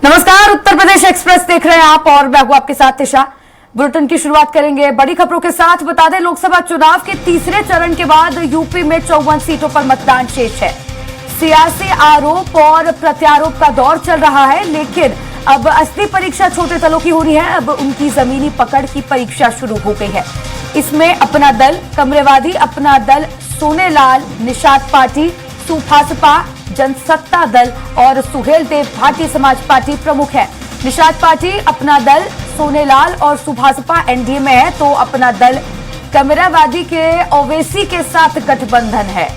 नमस्कार, उत्तर प्रदेश एक्सप्रेस देख रहे हैं आप और मैं हूं आपके साथ तिशा। बुलेटिन की शुरुआत करेंगे बड़ी खबरों के साथ। बता दें, लोकसभा चुनाव के तीसरे चरण के बाद यूपी में 54 सीटों पर मतदान शेष है। सियासी आरोप और प्रत्यारोप का दौर चल रहा है, लेकिन अब असली परीक्षा छोटे दलों की हो रही है। अब उनकी जमीनी पकड़ की परीक्षा शुरू हो गई है। इसमें अपना दल, कमरेवादी अपना दल, सोनेलाल, निषाद पार्टी, सुभासपा, जनसत्ता दल और सुहेल देव भारतीय समाज पार्टी प्रमुख है। निषाद पार्टी, अपना दल, सोनेलाल और सुभासपा एनडीए में है, तो अपना दल कमरेवादी के ओवैसी के साथ गठबंधन है।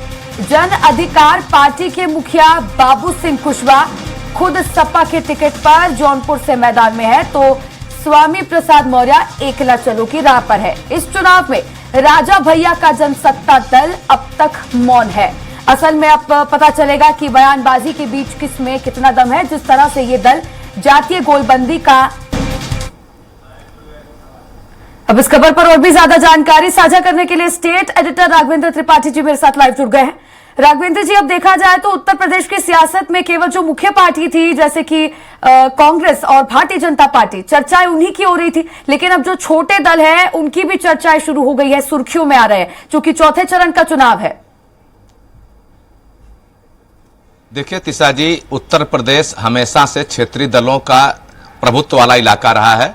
जन अधिकार पार्टी के मुखिया बाबू सिंह कुशवाहा खुद सपा के टिकट पर जौनपुर से मैदान में है, तो स्वामी प्रसाद मौर्य एकला चलो की राह पर है। इस चुनाव में राजा भैया का जनसत्ता दल अब तक मौन है। असल में अब पता चलेगा कि बयानबाजी के बीच किसमें कितना दम है। जिस तरह से ये दल जातीय गोलबंदी का, अब इस खबर पर और भी ज्यादा जानकारी साझा करने के लिए स्टेट एडिटर राघवेंद्र त्रिपाठी जी मेरे साथ लाइव जुड़ गए हैं। राघवेंद्र जी, अब देखा जाए तो उत्तर प्रदेश की सियासत में केवल जो मुख्य पार्टी थी जैसे कि कांग्रेस और भारतीय जनता पार्टी, चर्चाएं उन्हीं की हो रही थी, लेकिन अब जो छोटे दल है उनकी भी चर्चाएं शुरू हो गई है, सुर्खियों में आ रहे हैं, क्योंकि चौथे चरण का चुनाव है। देखिए तिशा जी, उत्तर प्रदेश हमेशा से क्षेत्रीय दलों का प्रभुत्व वाला इलाका रहा है।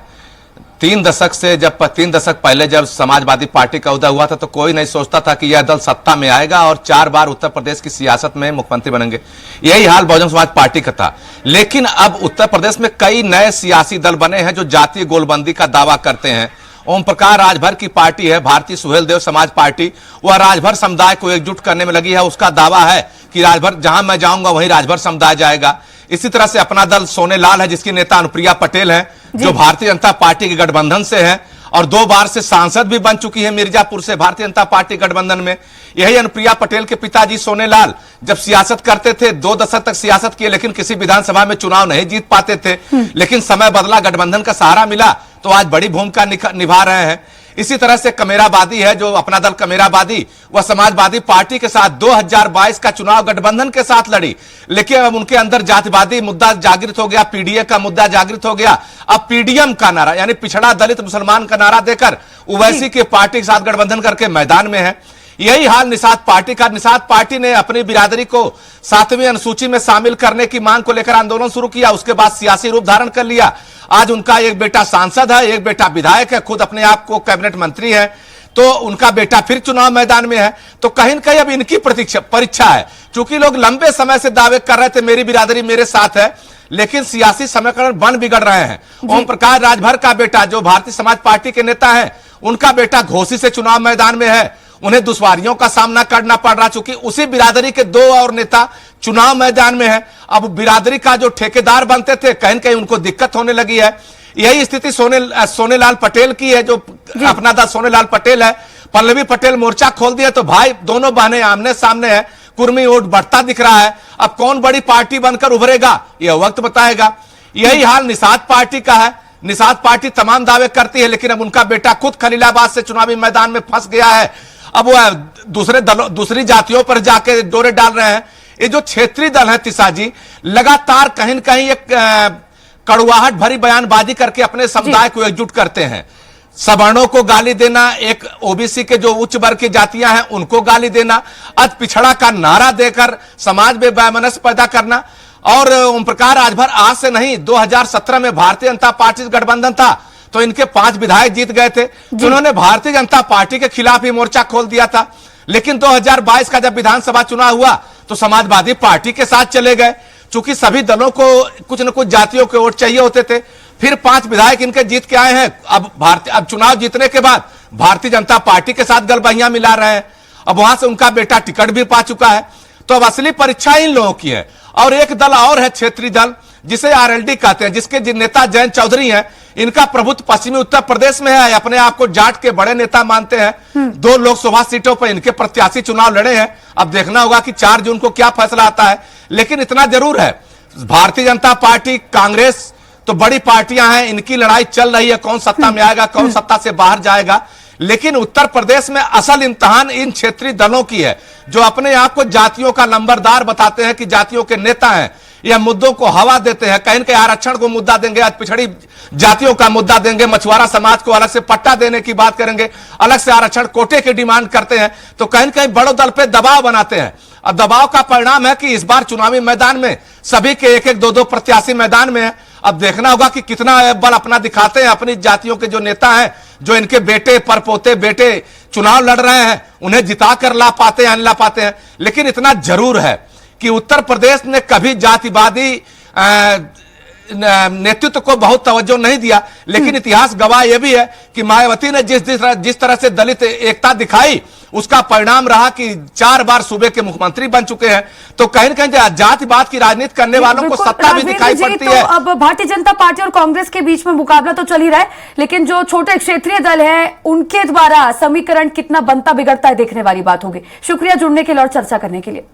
3 दशक पहले जब समाजवादी पार्टी का उदय हुआ था तो कोई नहीं सोचता था कि यह दल सत्ता में आएगा और 4 बार उत्तर प्रदेश की सियासत में मुख्यमंत्री बनेंगे। यही हाल बहुजन समाज पार्टी का था। लेकिन अब उत्तर प्रदेश में कई नए सियासी दल बने हैं जो जातीय गोलबंदी का दावा करते हैं। ओम प्रकाश राजभर की पार्टी है भारतीय सुहेल देव समाज पार्टी, वह राजभर समुदाय को एकजुट करने में लगी है। उसका दावा है कि राजभर जहां मैं जाऊंगा वहीं राजभर समुदाय जाएगा। इसी तरह से अपना दल सोनेलाल है, जिसकी नेता अनुप्रिया पटेल है, जो भारतीय जनता पार्टी के गठबंधन से है और 2 बार से सांसद भी बन चुकी है मिर्जापुर से भारतीय जनता पार्टी गठबंधन में। यही अनुप्रिया पटेल के पिताजी सोनेलाल जब सियासत करते थे 2 दशक तक सियासत किए, लेकिन किसी विधानसभा में चुनाव नहीं जीत पाते थे। लेकिन समय बदला, गठबंधन का सहारा मिला तो आज बड़ी भूमिका निभा रहे हैं। इसी तरह से कमेराबादी है, जो अपना दल कमेराबादी, वह समाजवादी पार्टी के साथ 2022 का चुनाव गठबंधन के साथ लड़ी, लेकिन अब उनके अंदर जातिवादी मुद्दा जागृत हो गया, पीडीए का मुद्दा जागृत हो गया। अब पीडीएम का नारा यानी पिछड़ा दलित मुसलमान का नारा देकर ओवैसी के पार्टी के साथ गठबंधन करके मैदान में है। यही हाल निषाद पार्टी का। निषाद पार्टी ने अपनी बिरादरी को 7वीं अनुसूची में शामिल करने की मांग को लेकर आंदोलन शुरू किया, उसके बाद सियासी रूप धारण कर लिया। आज उनका एक बेटा सांसद है, एक बेटा विधायक है, खुद अपने आप को कैबिनेट मंत्री है, तो उनका बेटा फिर चुनाव मैदान में है। तो कहीं न कहीं अब इनकी परीक्षा है। चूंकि लोग लंबे समय से दावे कर रहे थे मेरी बिरादरी मेरे साथ है, लेकिन सियासी समीकरण बन बिगड़ रहे हैं। ओम प्रकाश राजभर का बेटा, जो भारतीय समाज पार्टी के नेता है, उनका बेटा घोसी से चुनाव मैदान में है। उन्हें दुश्वारियों का सामना करना पड़ रहा, चूंकि उसी बिरादरी के 2 और नेता चुनाव मैदान में है। अब बिरादरी का जो ठेकेदार बनते थे, कहीं न कहीं उनको दिक्कत होने लगी है। यही स्थिति सोनेलाल पटेल की है, जो अपना दल सोनेलाल पटेल है। पल्लवी पटेल मोर्चा खोल दिया तो भाई दोनों बहनें आमने सामने है, कुर्मी वोट बढ़ता दिख रहा है। अब कौन बड़ी पार्टी बनकर उभरेगा यह वक्त बताएगा। यही हाल निषाद पार्टी का है। निषाद पार्टी तमाम दावे करती है, लेकिन अब उनका बेटा खुद खलीलाबाद से चुनावी मैदान में फंस गया है। अब वह दूसरी जातियों पर जाके डोरे डाल रहे हैं। ये जो क्षेत्रीय दल है तिशा जी, लगातार कहीं न कहीं एक कड़वाहट भरी बयानबाजी करके अपने समुदाय को एकजुट करते हैं। सवर्णों को गाली देना, एक ओबीसी के जो उच्च वर्ग की जातियां हैं उनको गाली देना, अति पिछड़ा का नारा देकर समाज में वैमनस्य पैदा करना। और ओम प्रकाश राजभर आज से नहीं, 2017 में भारतीय जनता पार्टी से गठबंधन था तो इनके 5 विधायक जीत गए थे, जिन्होंने भारतीय जनता पार्टी के खिलाफ ही मोर्चा खोल दिया था। लेकिन 2022 का जब विधानसभा चुनाव हुआ तो समाजवादी पार्टी के साथ चले गए। चूंकि सभी दलों को कुछ न कुछ जातियों के वोट चाहिए होते थे, फिर 5 विधायक इनके जीत के आए हैं। अब चुनाव जीतने के बाद भारतीय जनता पार्टी के साथ गलबहियां मिला रहे हैं। अब वहां से उनका बेटा टिकट भी पा चुका है। तो अब असली परीक्षा इन लोगों की है। और एक दल और है, क्षेत्रीय दल, जिसे आरएलडी कहते हैं, जिसके नेता जयंत चौधरी हैं। इनका प्रभुत्व पश्चिमी उत्तर प्रदेश में है, अपने आप को जाट के बड़े नेता मानते हैं। 2 लोकसभा सीटों पर इनके प्रत्याशी चुनाव लड़े हैं। अब देखना होगा कि 4 जून को क्या फैसला आता है। लेकिन इतना जरूर है, भारतीय जनता पार्टी, कांग्रेस तो बड़ी पार्टियां हैं, इनकी लड़ाई चल रही है, कौन सत्ता में आएगा, कौन सत्ता से बाहर जाएगा। लेकिन उत्तर प्रदेश में असल इम्तिहान इन क्षेत्रीय दलों की है, जो अपने आप को जातियों का नंबरदार बताते हैं कि जातियों के नेता हैं। यह मुद्दों को हवा देते हैं। कहीं न कहीं आरक्षण को मुद्दा देंगे, आज पिछड़ी जातियों का मुद्दा देंगे, मछुआरा समाज को अलग से पट्टा देने की बात करेंगे, अलग से आरक्षण कोटे की डिमांड करते हैं, तो कहीं न कहीं बड़ों दल पे दबाव बनाते हैं। अब दबाव का परिणाम है कि इस बार चुनावी मैदान में सभी के एक एक दो दो प्रत्याशी मैदान में है। अब देखना होगा कि कितना बल अपना दिखाते हैं अपनी जातियों के जो नेता हैं, जो इनके बेटे परपोते बेटे चुनाव लड़ रहे हैं, उन्हें जिता कर ला पाते हैं, ला पाते हैं। लेकिन इतना जरूर है कि उत्तर प्रदेश ने कभी जातिवादी नेतृत्व को बहुत तवज्जो नहीं दिया, लेकिन इतिहास गवाह यह भी है कि मायावती ने जिस तरह से दलित एकता दिखाई, उसका परिणाम रहा कि 4 बार सूबे के मुख्यमंत्री बन चुके हैं। तो कहीं न कहीं जातिवाद की राजनीति करने वालों को सत्ता भी दिखाई पड़ती है। अब भारतीय जनता पार्टी और कांग्रेस के बीच में मुकाबला तो चल ही रहा है, लेकिन जो छोटे क्षेत्रीय दल है उनके द्वारा समीकरण कितना बनता बिगड़ता है देखने वाली बात होगी। शुक्रिया जुड़ने के लिए और चर्चा करने के लिए।